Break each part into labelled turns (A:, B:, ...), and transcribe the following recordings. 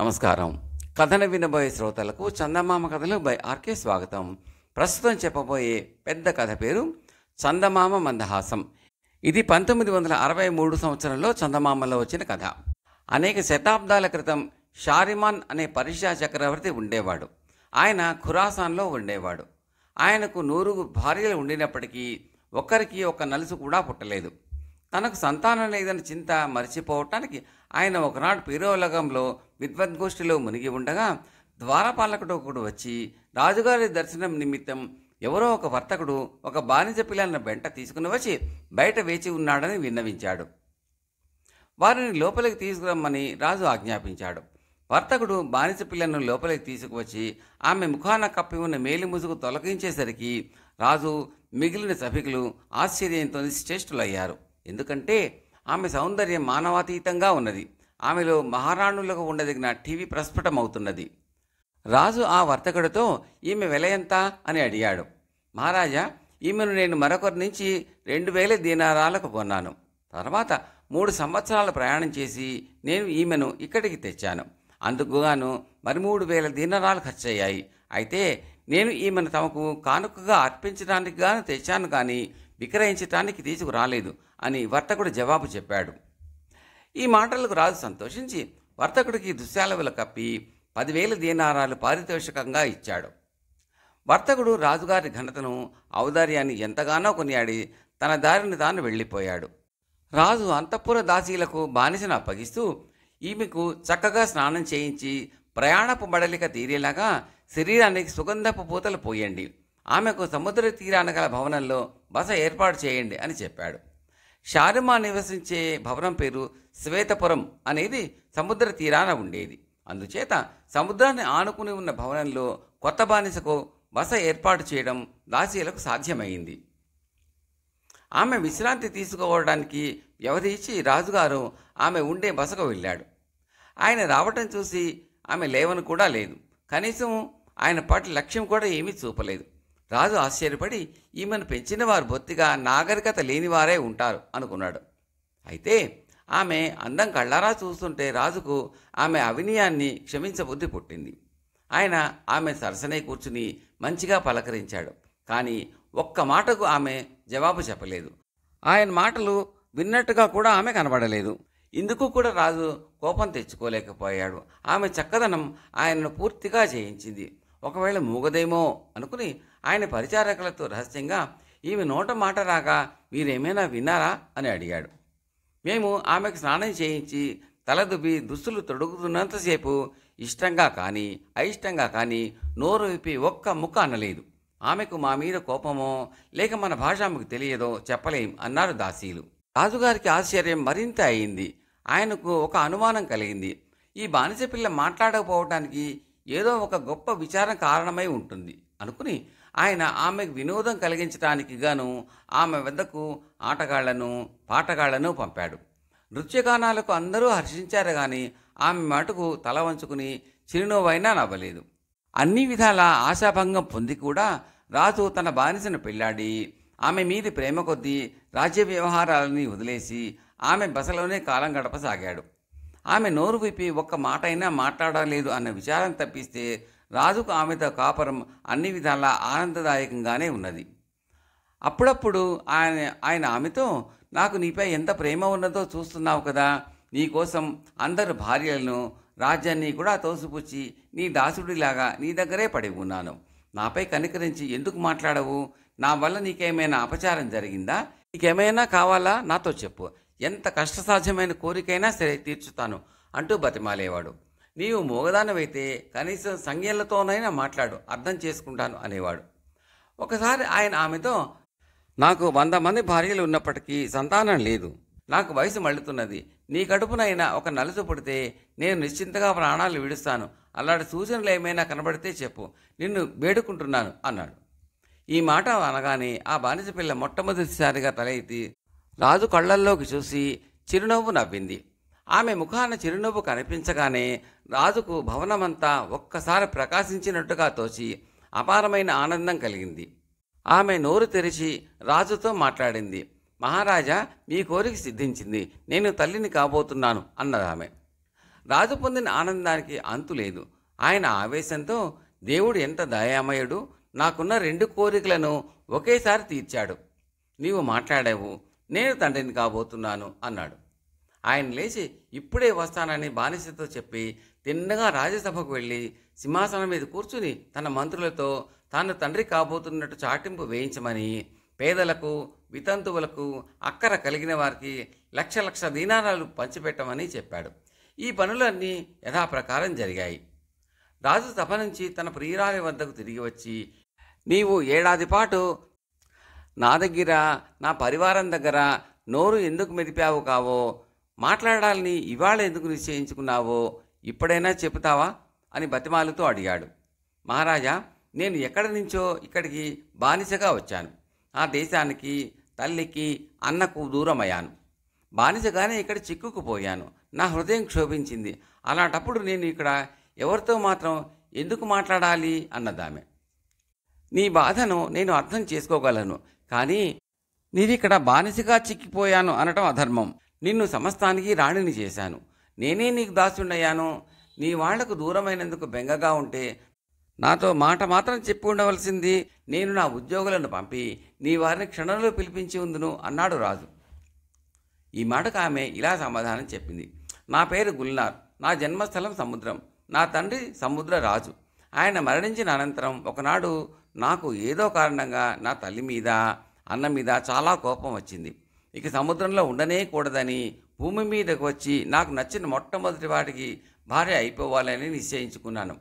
A: నమస్కారం. కథను వినబోయే శ్రోతలకు చందమామ కథలు బై ఆర్కే స్వాగతం. ప్రస్తుతం చెప్పబోయే పెద్ద కథ పేరు చందమామ మందహాసం. ఇది 1963 సంవత్సరంలో చందమామలో వచ్చిన కథ. అనేక శతాబ్దాల క్రితం షారిమాన్ అనే పర్షియా చక్రవర్తి ఉండేవాడు. ఆయన ఖురాసాన్లో ఉండేవాడు. ఆయనకు 100 భార్యలు ఉండినప్పటికీ ఒక్కరికి ఒక్క నలుసు కూడా పుట్టలేదు. తనకు సంతానం లేదని చింత మర్చిపోవటానికి ఆయన ఒకనాడు పీరోలగంలో విద్వద్గోష్ఠిలో మునిగి ఉండగా ద్వారపాలకుడు ఒకడు వచ్చి రాజుగారి దర్శనం నిమిత్తం ఎవరో ఒక వర్తకుడు ఒక బానిస పిల్లలను వెంట తీసుకుని వచ్చి బయట వేచి ఉన్నాడని విన్నవించాడు. వారిని లోపలికి తీసుకురమ్మని రాజు ఆజ్ఞాపించాడు. వర్తకుడు బానిస పిల్లను లోపలికి తీసుకువచ్చి ఆమె ముఖాన కప్పి ఉన్న మేలి ముసుగు తొలగించేసరికి రాజు మిగిలిన సభికులు ఆశ్చర్యంతో నిశ్చేష్టులయ్యారు. ఎందుకంటే ఆమె సౌందర్యం మానవాతీతంగా ఉన్నది. ఆమెలో మహారాణులకు ఉండదగిన టీవీ ప్రస్ఫుటమవుతున్నది. రాజు ఆ వర్తకుడితో ఈమె వెల ఎంత అని అడిగాడు. మహారాజా, ఈమెను నేను మరొకరి నుంచి 2000 దీనారాలకు కొన్నాను. తర్వాత 3 సంవత్సరాలు ప్రయాణం చేసి నేను ఈమెను ఇక్కడికి తెచ్చాను. అందుకుగాను మరి 3000 దీనారాలు ఖర్చయ్యాయి. అయితే నేను ఈమెను తమకు కానుకగా అర్పించడానికి గాను తెచ్చాను, కానీ విక్రయించటానికి తీసుకురాలేదు అని వర్తకుడు జవాబు చెప్పాడు. ఈ మాటలకు రాజు సంతోషించి వర్తకుడికి దుశ్శాలువలు కప్పి 10,000 దీనారాలు పారితోషికంగా ఇచ్చాడు. వర్తకుడు రాజుగారి ఘనతను ఔదార్యాన్ని ఎంతగానో కొనియాడి తన దారిని తాను వెళ్ళిపోయాడు. రాజు అంతఃపుర దాసీలకు బానిసను అప్పగిస్తూ ఈమెకు చక్కగా స్నానం చేయించి ప్రయాణపు బడలిక తీరేలాగా శరీరానికి సుగంధపు పూతలు పోయండి, ఆమెకు సముద్ర తీరాన గల భవనంలో బస ఏర్పాటు చేయండి అని చెప్పాడు. షారిమా నివసించే భవనం పేరు శ్వేతపురం అనేది సముద్ర తీరాన ఉండేది. అందుచేత సముద్రాన్ని ఆనుకుని ఉన్న భవనంలో కొత్త బానిసకు బస ఏర్పాటు చేయడం దాసీలకు సాధ్యమైంది. ఆమె విశ్రాంతి తీసుకోవడానికి వ్యవధి ఇచ్చి రాజుగారు ఆమె ఉండే బసకు వెళ్ళాడు. ఆయన రావటం చూసి ఆమె లేవను కూడా లేదు. కనీసం ఆయన పట్ల లక్ష్యం కూడా ఏమీ చూపలేదు. రాజు ఆశ్చర్యపడి ఈమెను పెంచిన వారు బొత్తిగా నాగరికత లేనివారే ఉంటారు అనుకున్నాడు. అయితే ఆమె అందం కళ్ళారా చూస్తుంటే రాజుకు ఆమె అవినయాన్ని క్షమించబుద్ధి పుట్టింది. ఆయన ఆమె సరసనే కూర్చుని మంచిగా పలకరించాడు. కానీ ఒక్క మాటకు ఆమె జవాబు చెప్పలేదు. ఆయన మాటలు విన్నట్టుగా కూడా ఆమె కనబడలేదు. ఇందుకు కూడా రాజు కోపం తెచ్చుకోలేకపోయాడు. ఆమె చక్కదనం ఆయనను పూర్తిగా జయించింది. ఒకవేళ మూగదేమో అనుకుని ఆయన పరిచారకులతో రహస్యంగా ఈమె నోట మాట రాగా మీరేమైనా విన్నారా అని అడిగాడు. మేము ఆమెకు స్నానం చేయించి తలదుబ్బి దుస్తులు తొడుగుతున్నంతసేపు ఇష్టంగా కానీ అయిష్టంగా కానీ నోరు విప్పి ఒక్క ముక్క అనలేదు. ఆమెకు మా మీద కోపమో లేక మన భాష ఆమెకు తెలియదో చెప్పలేం అన్నారు దాసీలు. రాజుగారికి ఆశ్చర్యం మరింత అయింది. ఆయనకు ఒక అనుమానం కలిగింది. ఈ బానిస పిల్ల మాట్లాడకపోవటానికి ఏదో ఒక గొప్ప విచారం కారణమై ఉంటుంది అనుకుని ఆయన ఆమెకు వినోదం కలిగించడానికి గాను ఆమె వద్దకు ఆటగాళ్లను పాటగాళ్లను పంపాడు. నృత్యగానాలకు అందరూ హర్షించారు, కానీ ఆమె మటుకు తల వంచుకుని చిరునవ్వైనా నవ్వలేదు. అన్ని విధాల ఆశాభంగం పొంది కూడా రాజు తన బానిసను పెళ్లాడి ఆమె మీది ప్రేమ కొద్దీ రాజ్య వ్యవహారాలని వదిలేసి ఆమె బసలోనే కాలం గడపసాగాడు. ఆమె నోరు విప్పి ఒక్క మాట అయినా మాట్లాడలేదు అన్న విచారం తప్పిస్తే రాజుకు ఆమెతో కాపురం అన్ని విధాలా ఆనందదాయకంగానే ఉన్నది. అప్పుడప్పుడు ఆయన ఆమెతో నాకు నీపై ఎంత ప్రేమ ఉన్నదో చూస్తున్నావు కదా, నీకోసం అందరు భార్యలను రాజ్యాన్ని కూడా తోసిపుచ్చి నీ దాసుడిలాగా నీ దగ్గరే పడి ఉన్నాను. నాపై కనికరించి ఎందుకు మాట్లాడవు? నా వల్ల నీకేమైనా అపచారం జరిగిందా? నీకేమైనా కావాలా నాతో చెప్పు, ఎంత కష్టసాధ్యమైన కోరికైనా సరే తీర్చుతాను అంటూ బతిమాలేవాడు. నీవు మోగదానవైతే కనీసం సంజ్ఞలతోనైనా మాట్లాడు, అర్థం చేసుకుంటాను అనేవాడు. ఒకసారి ఆయన ఆమెతో నాకు 100 మంది భార్యలు ఉన్నప్పటికీ సంతానం లేదు, నాకు వయసు మళ్ళుతున్నది, నీ కడుపునైనా ఒక నలుసు పుడితే నేను నిశ్చింతగా ప్రాణాలు విడుస్తాను, అలాంటి సూచనలు ఏమైనా కనబడితే చెప్పు, నిన్ను వేడుకుంటున్నాను అన్నాడు. ఈ మాట అనగానే ఆ బానిస పిల్ల మొట్టమొదటిసారిగా తల ఎత్తి రాజు కళ్ళల్లోకి చూసి చిరునవ్వు నవ్వింది. ఆమె ముఖాన చిరునవ్వు కనిపించగానే రాజుకు భవనమంతా ఒక్కసారి ప్రకాశించినట్టుగా తోచి అపారమైన ఆనందం కలిగింది. ఆమె నోరు తెరిచి రాజుతో మాట్లాడింది. మహారాజా, మీ కోరిక సిద్ధించింది, నేను తల్లిని కాబోతున్నాను అన్నదామె. రాజు పొందిన ఆనందానికి అంతు లేదు. ఆయన ఆవేశంతో దేవుడు ఎంత దయామయుడు, నాకున్న 2 కోరికలను ఒకేసారి తీర్చాడు. నీవు మాట్లాడావు, నేను తండ్రిని కాబోతున్నాను అన్నాడు. ఆయన లేచి ఇప్పుడే వస్తానని బానిసతో చెప్పి తిన్నగా రాజ్యసభకు వెళ్ళి సింహాసనం మీద కూర్చుని తన మంత్రులతో తాను తండ్రి కాబోతున్నట్టు చాటింపు వేయించమని, పేదలకు, వితంతువులకు, అక్కర కలిగిన వారికి లక్ష దీనారాలు పంచిపెట్టమని చెప్పాడు. ఈ పనులన్నీ యథాప్రకారం జరిగాయి. రాజు సభ నుంచి తన ప్రియురాలి వద్దకు తిరిగి వచ్చి, నీవు 1 ఏడాది పాటు నా దగ్గర, నా పరివారం దగ్గర నోరు ఎందుకు మెదిపావు కావో, మాట్లాడాలని ఇవాళ ఎందుకు నిశ్చయించుకున్నావో ఇప్పుడైనా చెబుతావా అని బతిమాలుతూ అడిగాడు. మహారాజా, నేను ఎక్కడి నుంచో ఇక్కడికి బానిసగా వచ్చాను. ఆ దేశానికి, తల్లికి, అన్నకు దూరమయ్యాను. బానిసగానే ఇక్కడ చిక్కుకుపోయాను. నా హృదయం క్షోభించింది. అలాంటప్పుడు నేను ఇక్కడ ఎవరితో మాత్రం ఎందుకు మాట్లాడాలి అన్నదామె. నీ బాధను నేను అర్థం చేసుకోగలను, కానీ నీవిక్కడ బానిసగా చిక్కిపోయాను అనటం అధర్మం. నిన్ను సమస్తానికి రాణిని చేశాను. నేనే నీకు దాసుండయ్యాను. నీ వాళ్లకు దూరమైనందుకు బెంగగా ఉంటే నాతో మాట మాత్రం చెప్పి ఉండవలసింది. నేను నా ఉద్యోగులను పంపి నీ వారిని క్షణంలో పిలిపించి ఉందును అన్నాడు రాజు. ఈ మాటకు ఆమె ఇలా సమాధానం చెప్పింది. నా పేరు గుల్నార్. నా జన్మస్థలం సముద్రం. నా తండ్రి సముద్ర రాజు. ఆయన మరణించిన అనంతరం ఒకనాడు నాకు ఏదో కారణంగా నా తల్లి మీద, అన్న మీద చాలా కోపం వచ్చింది. ఇక సముద్రంలో ఉండనే కూడదని భూమి మీదకు వచ్చి నాకు నచ్చిన మొట్టమొదటి వాటికి భార్య అయిపోవాలని నిశ్చయించుకున్నాను.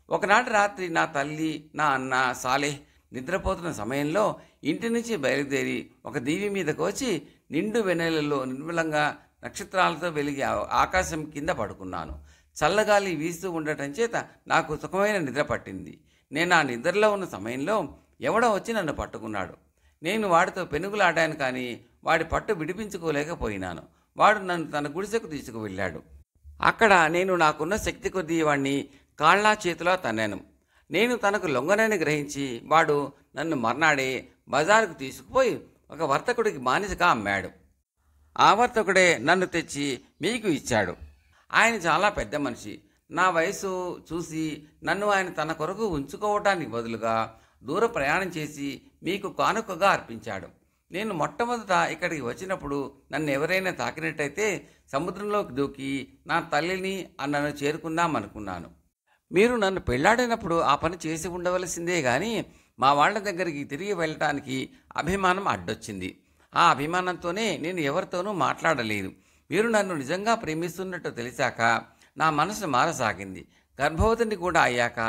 A: ఒకనాటి రాత్రి నా తల్లి, నా అన్న సాలెహ్ నిద్రపోతున్న సమయంలో ఇంటి నుంచి బయలుదేరి ఒక దీవి మీదకు వచ్చి నిండు వెన్నెలలో నిర్మలంగా నక్షత్రాలతో వెలిగి ఆకాశం కింద పడుకున్నాను. చల్లగాలి వీస్తూ ఉండటం చేత నాకు సుఖమైన నిద్ర పట్టింది. నేను ఆ నిద్రలో ఉన్న సమయంలో ఎవడో వచ్చి నన్ను పట్టుకున్నాడు. నేను వాడితో పెనుగులాడాను, కానీ వాడి పట్టు విడిపించుకోలేకపోయినాను. వాడు నన్ను తన గుడిసెకు తీసుకువెళ్ళాడు. అక్కడ నేను నాకున్న శక్తి కొద్దీ వాడిని కాళ్ళ చేతులా తన్నాను. నేను తనకు లొంగనని గ్రహించి వాడు నన్ను మర్నాడే బజారుకు తీసుకుపోయి ఒక వర్తకుడికి బానిసగా అమ్మాడు. ఆ వర్తకుడే నన్ను తెచ్చి మీకు ఇచ్చాడు. ఆయన చాలా పెద్ద మనిషి. నా వయసు చూసి నన్ను ఆయన తన కొరకు ఉంచుకోవటానికి బదులుగా దూర ప్రయాణం చేసి మీకు కానుకగా అర్పించాడు. నేను మొట్టమొదట ఇక్కడికి వచ్చినప్పుడు నన్ను ఎవరైనా తాకినట్టయితే సముద్రంలోకి దూకి నా తల్లిని, అన్నను చేరుకుందామనుకున్నాను. మీరు నన్ను పెళ్లాడినప్పుడు ఆ పని చేసి ఉండవలసిందే, కానీ మా వాళ్ళ దగ్గరికి తిరిగి వెళ్ళటానికి అభిమానం అడ్డొచ్చింది. ఆ అభిమానంతోనే నేను ఎవరితోనూ మాట్లాడలేదు. మీరు నన్ను నిజంగా ప్రేమిస్తున్నట్టు తెలిసాక నా మనసు మారసాగింది. గర్భవతిని కూడా అయ్యాక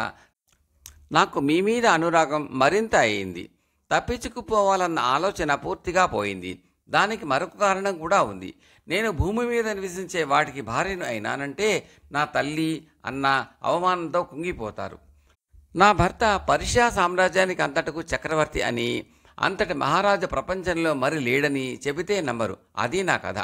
A: నాకు మీ మీద అనురాగం మరింత అయింది. తప్పించుకుపోవాలన్న ఆలోచన పూర్తిగా పోయింది. దానికి మరొక కారణం కూడా ఉంది. నేను భూమి మీద నివసించే వాటికి భార్యను అయినానంటే నా తల్లి, అన్న అవమానంతో కుంగిపోతారు. నా భర్త పర్షియా సామ్రాజ్యానికి అంతటకు చక్రవర్తి అని, అంతటి మహారాజు ప్రపంచంలో మరి లేడని చెబితే నమ్మరు. అది నా కథ.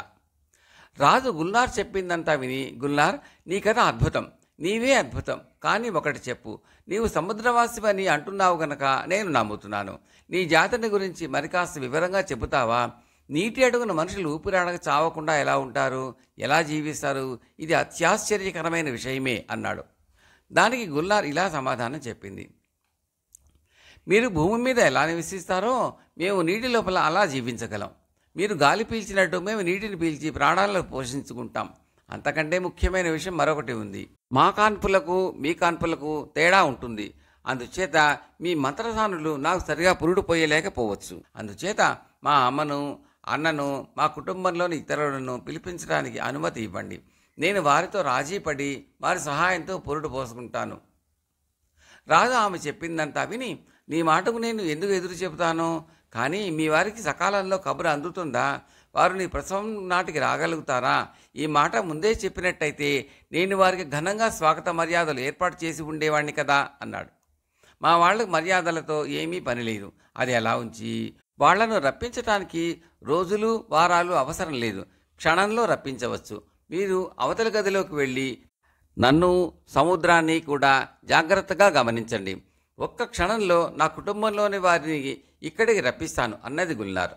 A: రాజు గుల్నార్ చెప్పిందంతా విని, గుల్నార్, నీ కథ అద్భుతం, నీవే అద్భుతం. కానీ ఒకటి చెప్పు, నీవు సముద్రవాసివని అంటున్నావు గనక నేను నమ్ముతున్నాను. నీ జాతిని గురించి మరి కాస్త వివరంగా చెబుతావా? నీటి అడుగున మనుషులు ఊపిరాడక చావకుండా ఎలా ఉంటారు, ఎలా జీవిస్తారు? ఇది అత్యాశ్చర్యకరమైన విషయమే అన్నాడు. దానికి గుల్నార్ ఇలా సమాధానం చెప్పింది. మీరు భూమి మీద ఎలా నివసిస్తారో మేము నీటి లోపల అలా జీవించగలం. మీరు గాలి పీల్చినట్టు మేము నీటిని పీల్చి ప్రాణాలను పోషించుకుంటాం. అంతకంటే ముఖ్యమైన విషయం మరొకటి ఉంది. మా కాన్పులకు మీ కాన్పులకు తేడా ఉంటుంది. అందుచేత మీ మంత్రసానులు నాకు సరిగా పురుడు పోయలేకపోవచ్చు. అందుచేత మా అమ్మను, అన్నను, మా కుటుంబంలోని ఇతరులను పిలిపించడానికి అనుమతి ఇవ్వండి. నేను వారితో రాజీ పడి వారి సహాయంతో పురుడు పోసుకుంటాను. రాజు ఆమె చెప్పిందంతా విని, నీ మాటకు నేను ఎందుకు ఎదురు చెబుతాను? కానీ మీ వారికి సకాలంలో కబురు అందుతుందా? వారు నీ ప్రసవం నాటికి రాగలుగుతారా? ఈ మాట ముందే చెప్పినట్టయితే నేను వారికి ఘనంగా స్వాగత మర్యాదలు ఏర్పాటు చేసి ఉండేవాడిని కదా అన్నాడు. మా వాళ్ళకు మర్యాదలతో ఏమీ పని లేదు. అది అలా ఉంచి వాళ్లను రప్పించటానికి రోజులు, వారాలు అవసరం లేదు. క్షణంలో రప్పించవచ్చు. మీరు అవతలి గదిలోకి వెళ్ళి నన్ను, సముద్రాన్ని కూడా జాగ్రత్తగా గమనించండి. ఒక్క క్షణంలో నా కుటుంబంలోని వారిని ఇక్కడికి రప్పిస్తాను అన్నది గుల్నార్.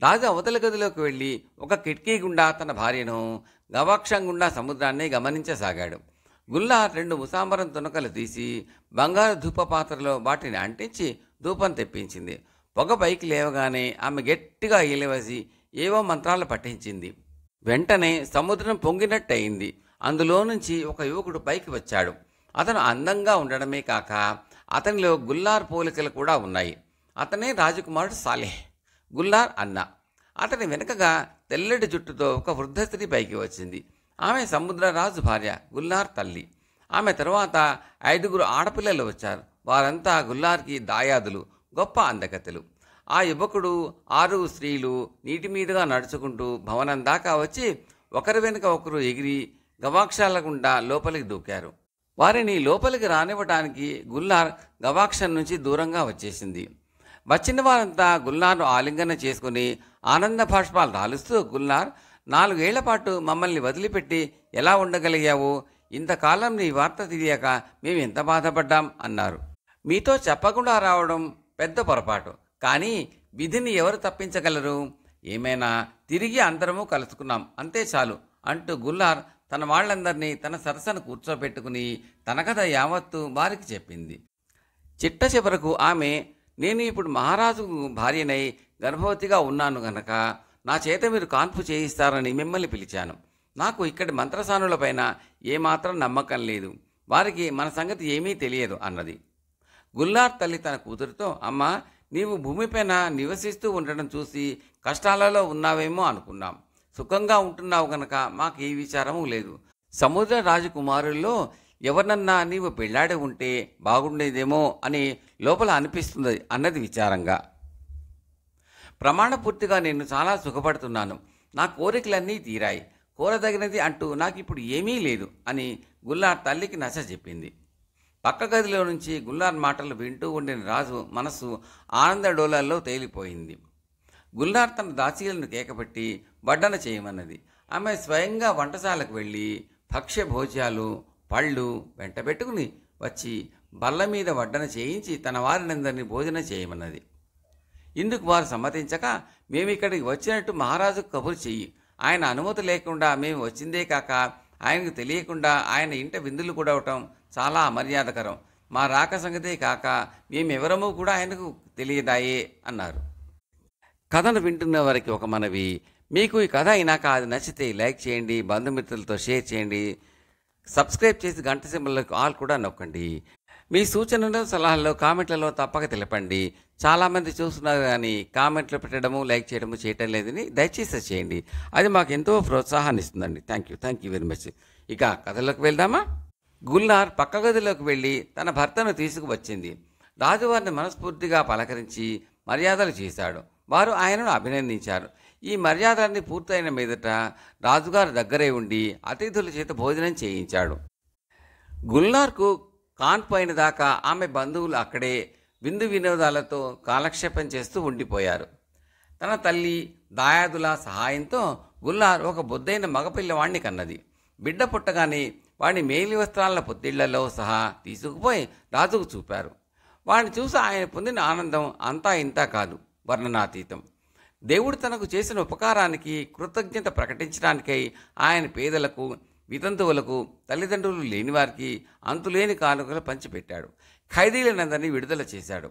A: రాజు అవతల గదిలోకి వెళ్ళి ఒక కిటికీ గుండా తన భార్యను, గవాక్షం గుండా సముద్రాన్ని గమనించసాగాడు. గుల్లార్ 2 ముసాంబరం తునకలు తీసి బంగారు ధూప పాత్రలో వాటిని అంటించి ధూపం తెప్పించింది. పొగ పైకి లేవగానే ఆమె గట్టిగా ఈలవేసి ఏవో మంత్రాలు పఠించింది. వెంటనే సముద్రం పొంగినట్టయింది. అందులో నుంచి ఒక యువకుడు పైకి వచ్చాడు. అతను అందంగా ఉండడమే కాక అతనిలో గుల్లార్ పోలికలు కూడా ఉన్నాయి. అతనే రాజకుమారుడు సాలెహ్, గుల్లార్ అన్న. అతని వెనుకగా తెల్లటి జుట్టుతో ఒక వృద్ధ స్త్రీ పైకి వచ్చింది. ఆమె సముద్రరాజు భార్య, గుల్లార్ తల్లి. ఆమె తరువాత 5 ఆడపిల్లలు వచ్చారు. వారంతా గుల్లార్కి దాయాదులు, గొప్ప అందగత్తెలు. ఆ యువకుడు 6 స్త్రీలు నీటి మీదుగా నడుచుకుంటూ భవనం దాకా వచ్చి ఒకరి వెనుక ఒకరు ఎగిరి గవాక్షాల గుండా లోపలికి దూకారు. వారిని లోపలికి రానివ్వటానికి గుల్లార్ గవాక్షం నుంచి దూరంగా వచ్చేసింది. వచ్చిన వారంతా గుల్లార్ను ఆలింగన చేసుకుని ఆనంద భాష్పాలు రాలుస్తూ, గుల్లార్, 4 ఏళ్ల పాటు మమ్మల్ని వదిలిపెట్టి ఎలా ఉండగలిగావు? ఇంతకాలం నీ వార్త తెలియక మేము ఎంత బాధపడ్డాం అన్నారు. మీతో చెప్పకుండా రావడం పెద్ద పొరపాటు. కానీ విధిని ఎవరు తప్పించగలరు? ఏమైనా తిరిగి అందరము కలుసుకున్నాం, అంతే చాలు అంటూ గుల్లార్ తన వాళ్ళందరినీ తన సరసను కూర్చోబెట్టుకుని తన కథ యావత్తు వారికి చెప్పింది. చిట్ట చివరకు ఆమె, నేను ఇప్పుడు మహారాజు భార్యనై గర్భవతిగా ఉన్నాను గనక నా చేత మీరు కాన్పు చేయిస్తారని మిమ్మల్ని పిలిచాను. నాకు ఇక్కడి మంత్రసానులపైన ఏమాత్రం నమ్మకం లేదు. వారికి మన సంగతి ఏమీ తెలియదు అన్నది. గుల్లార్ తల్లి తన కూతురుతో, అమ్మా, నీవు భూమిపైన నివసిస్తూ ఉండడం చూసి కష్టాలలో ఉన్నావేమో అనుకున్నాం. సుఖంగా ఉంటున్నావు గనక మాకు ఏ విచారము లేదు. సముద్ర రాజకుమారుల్లో ఎవరినన్నా నీవు పెళ్ళాడి ఉంటే బాగుండేదేమో అని లోపల అనిపిస్తుంది అన్నది విచారంగా. ప్రమాణపూర్తిగా నేను చాలా సుఖపడుతున్నాను. నా కోరికలన్నీ తీరాయి. కోరదగినది అంటూ నాకు ఇప్పుడు ఏమీ లేదు అని గుల్లార్ తల్లికి నచ్చ చెప్పింది. పక్క గదిలో నుంచి గుల్లార్ మాటలు వింటూ ఉండిన రాజు మనస్సు ఆనందడోలాల్లో తేలిపోయింది. గుల్లార్ తన దాసీలను కేకపెట్టి వడ్డన చేయమన్నది. ఆమె స్వయంగా వంటశాలకు వెళ్ళి భక్ష్య భోజ్యాలు, పళ్ళు వెంటబెట్టుకుని వచ్చి బల్ల మీద వడ్డన చేయించి తన వారినందరినీ భోజనం చేయమన్నది. ఇందుకు వారు సమ్మతించక, మేమిక్కడికి వచ్చినట్టు మహారాజుకు కబురు చెయ్యి. ఆయన అనుమతి లేకుండా మేము వచ్చిందే కాక ఆయనకు తెలియకుండా ఆయన ఇంట విందులు కూడవటం చాలా అమర్యాదకరం. మా రాక సంగతే కాక మేమెవరమూ కూడా ఆయనకు తెలియదాయే అన్నారు. కథను వింటున్న వారికి ఒక మనవి, మీకు ఈ కథ అయినాక అది నచ్చితే లైక్ చేయండి, బంధుమిత్రులతో షేర్ చేయండి, సబ్స్క్రైబ్ చేసి గంట సింబల్కి ఆల్ కూడా నొక్కండి. మీ సూచనలు, సలహాల్లో కామెంట్లలో తప్పక తెలపండి. చాలామంది చూస్తున్నారు కానీ కామెంట్లు పెట్టడము, లైక్ చేయడము చేయటం లేదని దయచేసి చేయండి. అది మాకు ఎంతో ప్రోత్సాహాన్ని ఇస్తుందండి. Thank you very much. ఇక కథలోకి వెళ్దామా? గుల్నార్ పక్క గదిలోకి వెళ్ళి తన భర్తను తీసుకువచ్చింది. రాజువారిని మనస్ఫూర్తిగా పలకరించి మర్యాదలు చేశాడు. వారు ఆయనను అభినందించారు. ఈ మర్యాదలన్నీ పూర్తయిన మీదట రాజుగారు దగ్గరే ఉండి అతిథుల చేత భోజనం చేయించాడు. గుల్నార్కు కాన్పు అయిన దాకా ఆమె బంధువులు అక్కడే విందు వినోదాలతో కాలక్షేపం చేస్తూ ఉండిపోయారు. తన తల్లి దాయాదుల సహాయంతో గుల్నార్ ఒక బొద్దైన మగపిల్లవాణ్ణి కన్నది. బిడ్డ పుట్టగానే వాడిని మేలి వస్త్రాల పొత్తిళ్లలో సహా తీసుకుపోయి రాజుకు చూపారు. వాడిని చూసి ఆయన పొందిన ఆనందం అంతా ఇంతా కాదు, వర్ణనాతీతం. దేవుడు తనకు చేసిన ఉపకారానికి కృతజ్ఞత ప్రకటించడానికై ఆయన పేదలకు, వితంతువులకు, తల్లిదండ్రులు లేనివారికి అంతులేని కానుకలు పంచిపెట్టాడు. ఖైదీలనందరినీ విడుదల చేశాడు.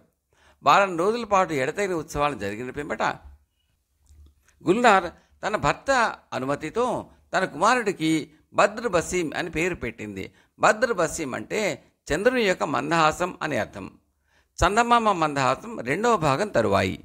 A: వారం రోజుల పాటు ఎడతెగని ఉత్సవాలు జరిగిన పిమ్మట గుల్నార్ తన భర్త అనుమతితో తన కుమారుడికి బద్ర్ బసీం అని పేరు పెట్టింది. బద్ర్ బసీం అంటే చంద్రుని యొక్క మందహాసం అని అర్థం. చందమామ మందహాసం 2వ భాగం తరువాయి.